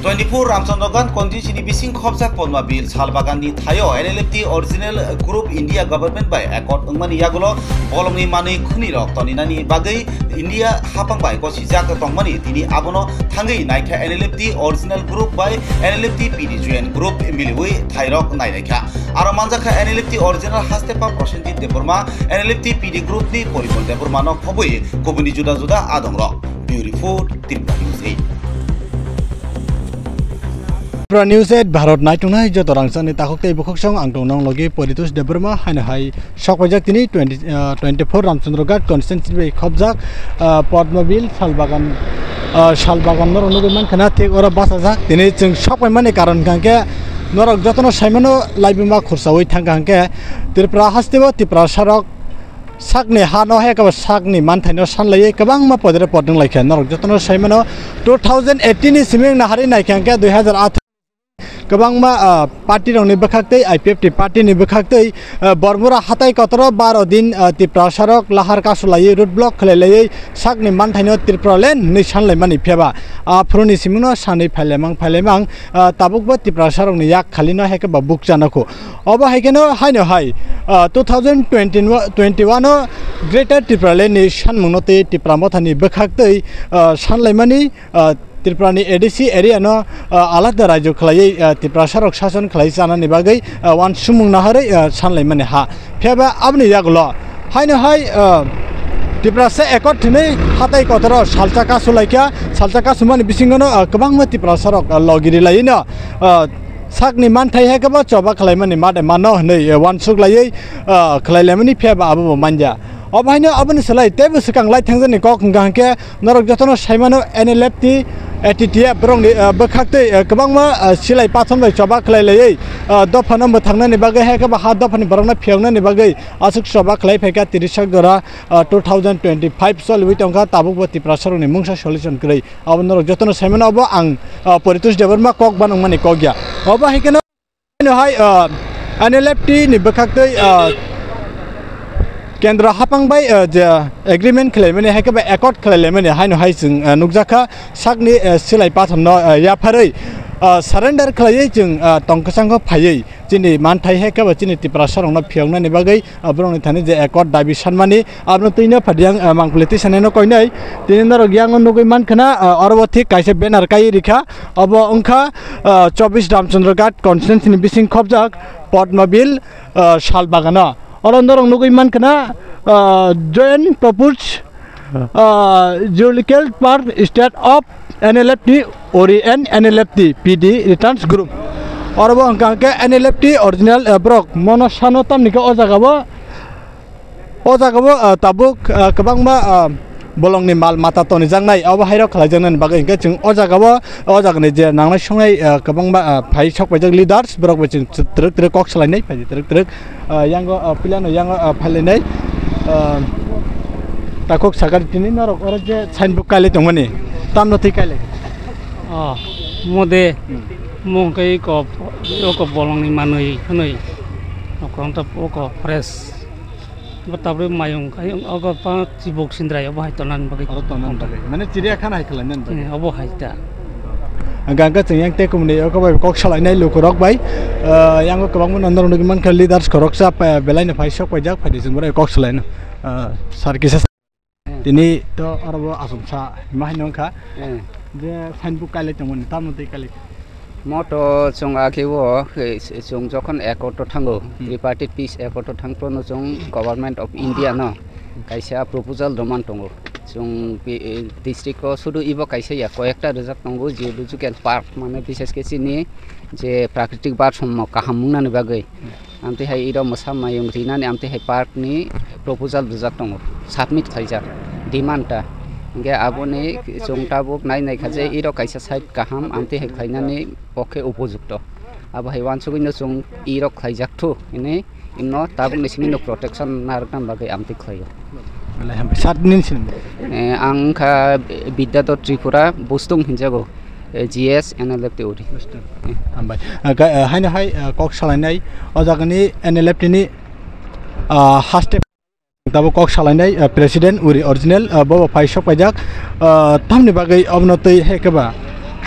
24 Ramchandrogan Constitution Bising Khobjak Podmabil Salbagan di Athaio NLFT Original Group India Government by Accord Ungmani Yagulo Bolongni Mani Khunwi rok Toninani Bagwi India hapang by Kosijak Tongmani Tini Abono Thangai Naikha NLFT Original Group by NLFT PDJN Group Miliwi Thairok Khailaikha Aro manjaka NLFT Original Hastepa Prosentit Deburma NLFT PD Group ni Poripol Deburma no Khobui Kobuni Juda Juda Adongrok Beautiful Timba News 8 News 8 Bharat Night Tunai Jotorangsan Takokte Bukoksong Angtonong Logi Politus Deburma Hanahai Shokwajak Tini 24 Ramchandrogat Constantly Khobjak Podmobil Salbagan Salbagan Noruman Kana take or a Basazak Tini Shopman Karan Ganke Norok Jotono Simano Libima Kursawi Tanganke Tripra Hastevo Tipra Sharok Sakni Hano Heka Sakni Mantano Sanlay Kabang Mapod reporting like Norok Jotono Simano 2018 is Siming Nahari Naikanka 2008 Kabangma party rong ni bekhakte IPFT party ni bekhakte Bormura hatai kotoro 12 din Tipra Sharok lahar kasulai road block khlelai sakni manthaino Tripura len ni sanlai mani pheba aproni simino sanai phailemang tabukba Tipra Sharok ni yak khalino heke ba buk janako oba hekeno haino hai 2021 greater Tripura len ni sanmungnote Tipra mothani bekhakte sanlai mani Tripurani ADC area no alada rajo khlai Tripura Sharok shason khlai sana ni bagai wan sumung nahare sanlai mane ha pheba abni yaglo haino hai Tripura se ekot thine hatai kotoro salchaka sumani bisingono kabangma Tripura Sharok logiri laino sakni manthai hekaba choba khlai mani made mano nei wan suk lai khlai lemani pheba abu manja Obahino Abani Salai, Table Sakang Light Tanzan Kok Ganke, Norok Jotono Simano, NLFT, Etitia, Brong, Bakate, Kabangma, Silai Patham, Chobak Lay, Dopanum, Tanani Bagay, Hekaba, Hadopan, Barona, Piona, Bagay, Asuk Chobak Lay, Peka, Tirishagora, 2025 Sol, Witonga, Tabu, Tiprasor, and Mungsha Solution Gray, our Norok Jotono Simano, and Politus Deverma Kok Banumani Kogia. Obahikano, NLFT, Nibakate, Kendra hapang by the agreement claim and Hekaba accord claim and Hino Haising Nugzaka Sagni Silai Patham no Yapare surrender claying Tonkasango Paye Jini Mantai Hekaba Jini Tipra on the Piona Nebagay Abronitani the accord Division money Abnotina Padiang among politician and Okoinai Dinner Yang Nuguman Kana Orwati Kaise Ben Arkai Rika Abo Unka Chobish Ramchandrogat Constantly Bising Khobjak Podmobil Salbagana Orandorong Nuguman Kana join proposed geological park state of NLFT Ori and NLFT PD returns group. Orabo Kanka NLFT original Borok Monosanotam Nika Ozagabo Tabuk Kabangma Bolongni Mal Mata Toni Zangai, our Hiro Klajan and Bagay getting Ozagawa, Ozagani, Nanga Shongai, Kabanga, Pai Chok with the leaders, Borok which is the Coxline, Yango Pilano, Yango Paline, Takok Sagatin or Sanbuk Kale money. Tamno Tikale. Ah, Mode Monkey of Yoko Bolongni Manui, Khunwi, account of Oko Press. Tapi mayung kayung agak apa sibuk sindrai apa itu nan bagi mana ciri akan hai kelan nan apa itu agak yang tekum ni aku baik kok salah ini lu korok baik yang aku bangun andar untuk man kali dar korok sah belain apa isok pajak pada semua kok salah ini sarkisah ini tu orang asumsa mah nongka dia Facebook kali cuma ni tamu tu kali Moto chung akiwo chung jokon ekoto thango tripartite peace ekoto thangpro no chung government of India no kaisa proposal roman tongo chung district ko sudu ibo kaisa ya koyekta rejak tongo geological park mane bises ke chini je prakritik bar sommo kahamungna ni bagai amte hai iro mosa mayung rinani amte hai park ni proposal rejak tongo submit khaijak demand ta Ge abone chungtabuk nai khaje iro kaisa site kaham amte he khainani pokhe upojukto abo haiwan sugino chung iro khaijak thu ine inno tabuk nisingino protection narkam bagai amte khayo malai ham sat nin sin angkha bidyato tripura bustung hinjago GS NLFT ori ambai haina hai kok salainai ojagani NLFT ni haste Tabo kok salai President uri original bawa paisok pajak tamni bagai obnotoi hekeba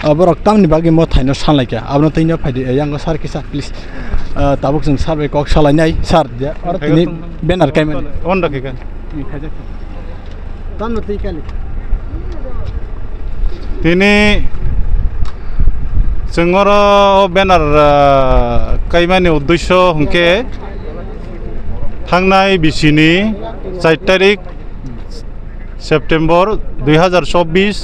borok tamni bagi mo thaino sanlaika abno thaino phaidi yango sar kisa please tabuk jeng sar be kok salainai sar ja or tini banner kaiman on rakhi ka khaja tanno tei kali tini jengoro banner kaimani uddesho hungke थांनाय बिसिनि 4 तारिख September 2024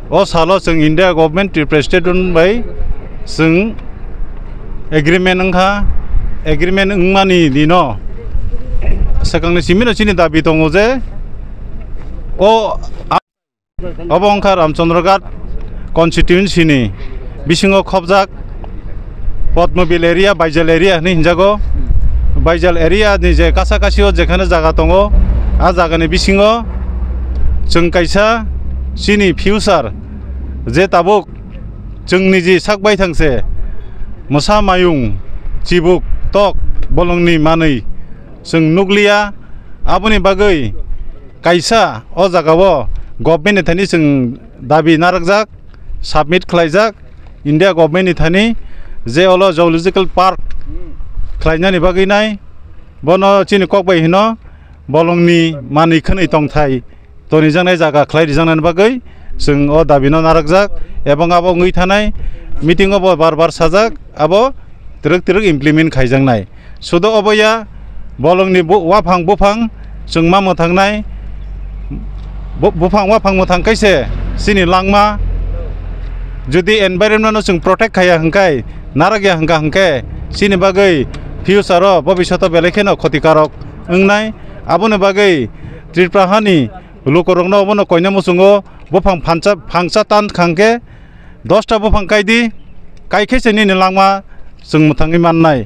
ओ सालो जों India government representative bye जों agreement ओंखा agreement ओंमानि दिनो सेकांनि सिमिनो सिनि दाबि दङ जे ओ अबंखार रामचंद्रघाट कन्स्टिट्युएन्सिनि बिसिङाव खबजाक पद्मबिल एरिया बाइजल एरिया नि हिनजागो बाइजल एरिया नि जे कासा कासिओ जेखाने जागा दङ आ जागानि बिसिङो जों कायसा सिनि फिउचार जे ताबुक जोंनि जि साकबाय थांसे मोसा मायुं चिबुक टक बलंनि मानै जों नुग्लिया आबुनि बागै कायसा अ जागावो गभर्नमेन्ट थानि जों दाबि नारकजाक साबमिट खालायजाक इंडिया गभर्नमेन्ट थानि जे अल जुलॉजिकल पार्क खालायनानै बागैनाय बनो चिनि ककबाय हिनो बलंनि मानै खनै तंथाय तनिजानाय जागा खालायजानानै बागै जों अ दाबिनो नारकजाक एबं आबो ngै थानाय मीटिंग अब बार बार साजाक आबो तिरक इमप्लिमेंट खायजांनाय सुदो अबया बलंनि वाफां बुफां जों मा मोथांनाय बुफां वाफां मोथां कैसे सिनि लांमा जुदि एनवायरनमेन्ट जों प्रोटेक्ट खाया हंखाय नारगया हंका हंके सिनि बागै फ्यूचर भविष्यत बेलेखेनो क्षतिकारक ओंनाय आबोनो बागै त्रिपुराहानि लुकरंनो अबोनो कयना मुसुङो बुफां फांसा तान खांके 10टा बुफां कायदि कायखेसे निनि लांमा जों मोथाङै माननाय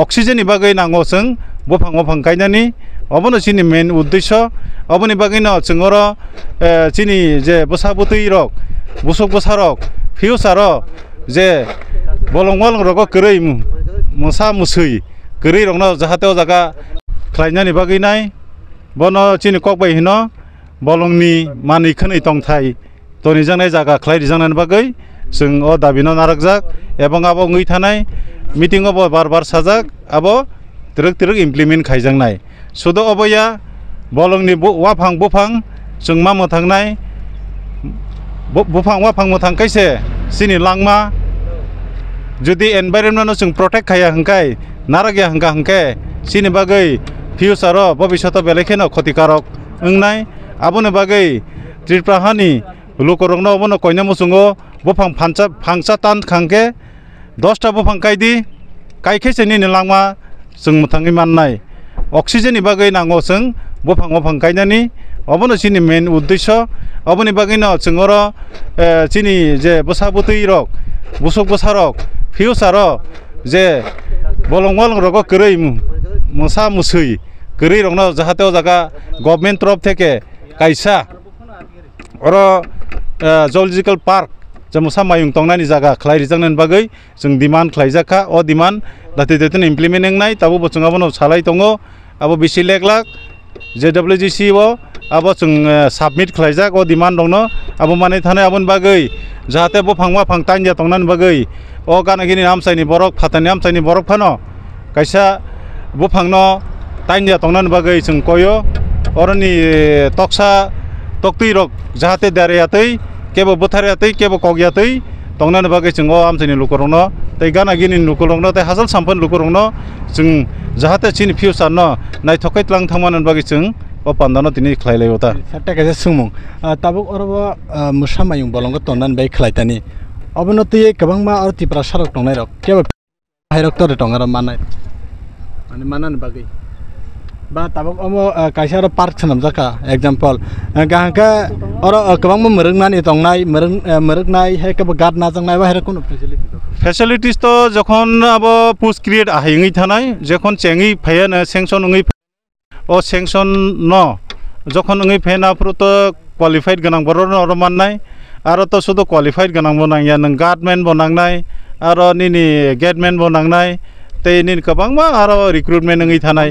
अक्सिजेननि बागै नांगौ जों बुफां वाफां कायनानि अबोनो सिनि मेन उद्देश्य अबोनि बागैनो जोंर सिनि जे बसाबुतै रक बुसुक बसारक फ्यूचर जे बलंवाल रग करै मोसा मुसै करै रंनो जाहाते जागा खालायनानै बागैनाय बनो चिनि ककबाय हिनो बलंनि मानै खनै तंथाय तनिजानाय जागा खालायजानानै बागै जों अ दाबिनो नारकजाक एबं आबो ngै थानाय मीटिंग अब बार बार साजाक आबो तिरक इमप्लिमेंट खायजांनाय सुदो अबया बलंनि वाफां बुफां जों मा मोथांनाय बुफां वाफां मोथां कैसे सिनि लांमा जुदि एनवायरनमेन्ट जों प्रोटेक्ट खाया हंखाय नारगया हंका हंके सिनि बागै फ्यूचर भविष्यत बेलेखेनो क्षतिकारक ओंनाय आबोनो बागै त्रिपुराहानि लुकरंनो अबोनो कयना मुसुङो बुफां फांसा तान खांके 10टा बुफां कायदि कायखेसे निनि लांमा जों मोथाङै माननाय अक्सिजेननि बागै नांगौ जों बुफां वाफां कायनानि अबोनो सिनि मेन उद्देश्य अबोनि बागैनो जोंर चिनि जे बसाबुतै रक बुसुक बसारक फ्यूचर जे बलंवाल रग करै मोसा मुसै करै रंनो जाहाते जागा गभर्नमेंट तरफ थेके कायसा और जुलॉजिकल पार्क जे मोसा मायुं तंनानि जागा खालायजानानै बागै जों डिमान्ड खालायजाखा अ डिमान्ड दाते दाते इमप्लिमेंट नाय ताबो बचंगाबनो सालाय दङ आबो बिसि लेख JWGC ओ आबो जों साबमिट खालायजाक अ डिमान्ड दङ आबो माने थानाय आबोन बागै जाहाते बुफां वाफां ताइनजा तंनानै बागै अ गानागिनि आमसायनि बरक फातानि आमसायनि बरक फानो कायसा बुफांनो ताइनजा तंनानै बागै जों कयो अरनि तक्सा तक्ति रक जाहाते दारियातै केबो बोथारियातै केबो कगियातै तंनानै बागै जों आमसायनि लुकरंनो तै गानागिनि लुकरंनो तै हाजल सामफोन लुकरंनो जों जाहाते सिनि फ्यूचर न नायथकै तलां थांमानन बागै जों अ पान्दानो तिनि खालायलायवता साटा काजे सुंमुं ताबुक अरबो मोसा मायुं बलंगो तन्नान बाय खालायतानि अबनति गोबांमा अर त्रिपुरा सारक तंनाय रक केबो हायरक तरे तंगार मानाय माने मानान बागै बा ताबुक अमो कायसा पार्क सनम जाका एग्जांपल गाहांका और गोबांमा मरंनानि तंनाय मरंनाय हे केबो गार्ड नाजंनाय बा हेर कोनो फेसिलिटीज तो जखन अब पोस्ट क्रिएट आहायङै थानाय जखन चेङै फायानो सेंक्शन ngै ओ सेंक्शन न जखन ngै फेना फ्रुत क्वालिफाइड गोनां बरन और माननाय आरो तो सुदो क्वालिफाइड गोनां बनांया नों गार्डमेन बनांनाय आरो निनि गेटमेन बनांनाय तै निन गोबांमा आरो रिक्रुटमेन्ट ngै थानाय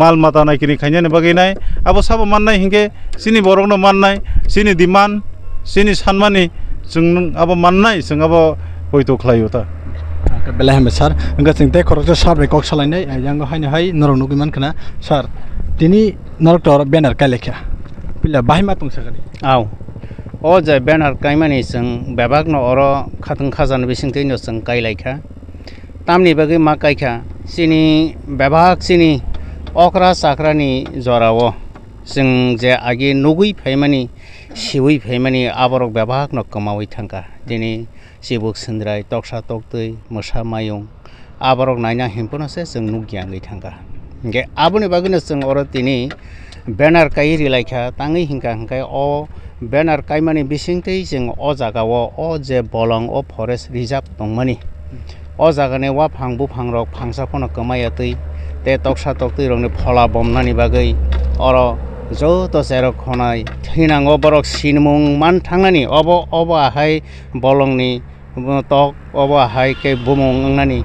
माल माता नायकिनि खायनानै बागैनाय अब साबो माननाय हिंगे सिनि बरकनो माननाय सिनि डिमान्ड सिनि सानमानि जों अब माननाय जों अब हयथ' खालायो ता बेलाय हम सर इंगा चिंते खरच सार बे कक सालायनाय यांगो हायनो हाय नरक नुगिमान खना सर दिनी नरक टर बेनार कायलाइखा पिला बाहाय मा तंसागनि आव ओ जे बेनार कायमानि जों बेबाग न अर खाथं खाजान बिसिंते न जों कायलाइखा तामनि बागै मा कायखा सिनि बेबाग सिनि अक्रा साक्रानि जराव जों जे आगे नुगै फायमानि सिवै फायमानि आबरक बेबाग न कमावै थांका दिनै सिबुक सेन्द्राय तक्सा तक्तै मोसा मायं आबरक नायना हेम्पनासे जों नुगियाङै थांका गे आबुनि बागैनो जों अर दिनै बेनार काय रिलाइखा ताङै हिंका हिंखाय अ बेनार कायमानि बिसिंतै जों अ जागाव अ जे बलं अ फरेस्ट रिजार्भ दंमानि अ जागाने वा फांबु फांरक फांसाफोरनो कमायातै ते तक्सा तक्तै रंनि फला बमनानि बागै अर जत जेरक खनाय थैनांगौ बरक सिनमुं मान थांनानि अब आहाय बलंनि तक अब आहाय के बुमुं अंनानि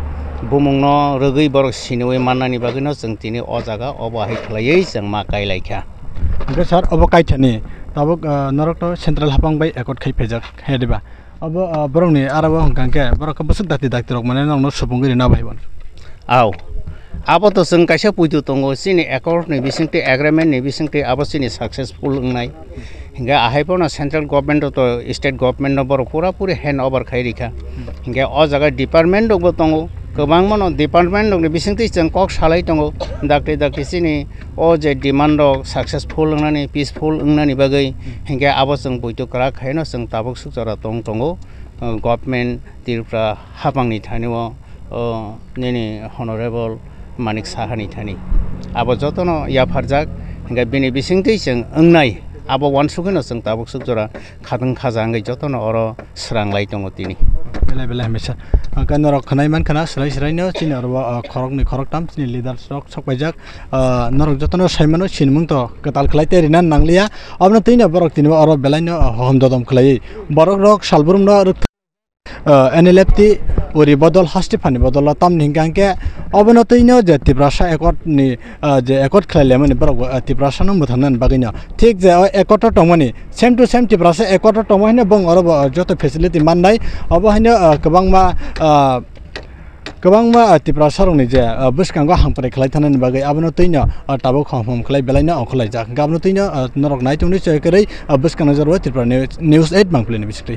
बुमुं न रगै बरक सिनवे माननानि बागैनो जों दिनै अ जागा अब आहाय खालायै जों मा कायलाइखा ओमफ्राय सार अब कायथानि ताबो नरक सेन्ट्रेल हापांबाय एकट खायफेजाक हेदेबा अब बरंनि आराबो हंकांके बरक बसुक दाति दाक्तिरक माने नंनो सुबुंगिरि ना भाइबन आव अब तो जों कायसा पुइदु दङ सिनि एकट नि बिसिंते एग्रीमेंट नि बिसिंते अब सिनि सक्सेसफुल अंनाय हिंगा आहायपना सेंट्रल गवर्नमेंट तो स्टेट गवर्नमेंट न बर पूरा पूरी हैंड ओवर खायरिखा हिंगा अ जागा डिपार्टमेंट दंबो दङ गोबां मन डिपार्टमेंट दं बिसिंते जों कक सालाय दङ दाक्ति दाक्ति सिनि अ जे डिमांड सक्सेसफुल अंनानि पीसफुल अंनानि बागै हिंगा अब जों बयतो करा खायनो जों ताबुक सुजरा दङ गवर्नमेंट तिरफ्रा हाबांनि थानिव नेनि हनरेबल मानिक साहानि थानि अब जतन या फारजाक हिंगा बिनि बिसिंतै जों अंनाय अब वानसुगनो जों ताबुक सुजरा खादों खाजाङै जतन अर स्रांलाय दङ दिनि बेलाय बेलाय हमेशा नरक खनाय मान खना स्राय स्रायनो चिन अरबा खरकनि खरकटाम चिनि लिडार स्ट्रक सकबायजाक नरक जतन सायमानो सिनमुं तो कताल खलायते रिना नांलिया अबनो तैनो बरक तिनो अर बेलायनो हम ददम खलायै बरक रक सालबुरुम न NLFT उरी बदल हास्टिफानि बदल ताम निंगांके अबनो तैनो जे तिब्रासा एकट नि जे एकट खलायले माने बरक तिब्रासा न मुथानन बागैनो ठीक जे एकट टंगमानि सेम टू सेम तिब्रासा एकट टंगमाने बंग अरब जतो फेसिलिटी माननाय अब हायनो गोबांमा तिब्रासा रंनि जे बुसकांगो हांपरे खलाय थानानि बागै अबनो तैनो ताबो खम खलाय बेलायनो अखलाय जा गाबनो तैनो नरक नायतुनि चयकरै बुसकांनो जरवा तिब्रा न्यूज़ 8 बांप्लेनि बिसिक्रै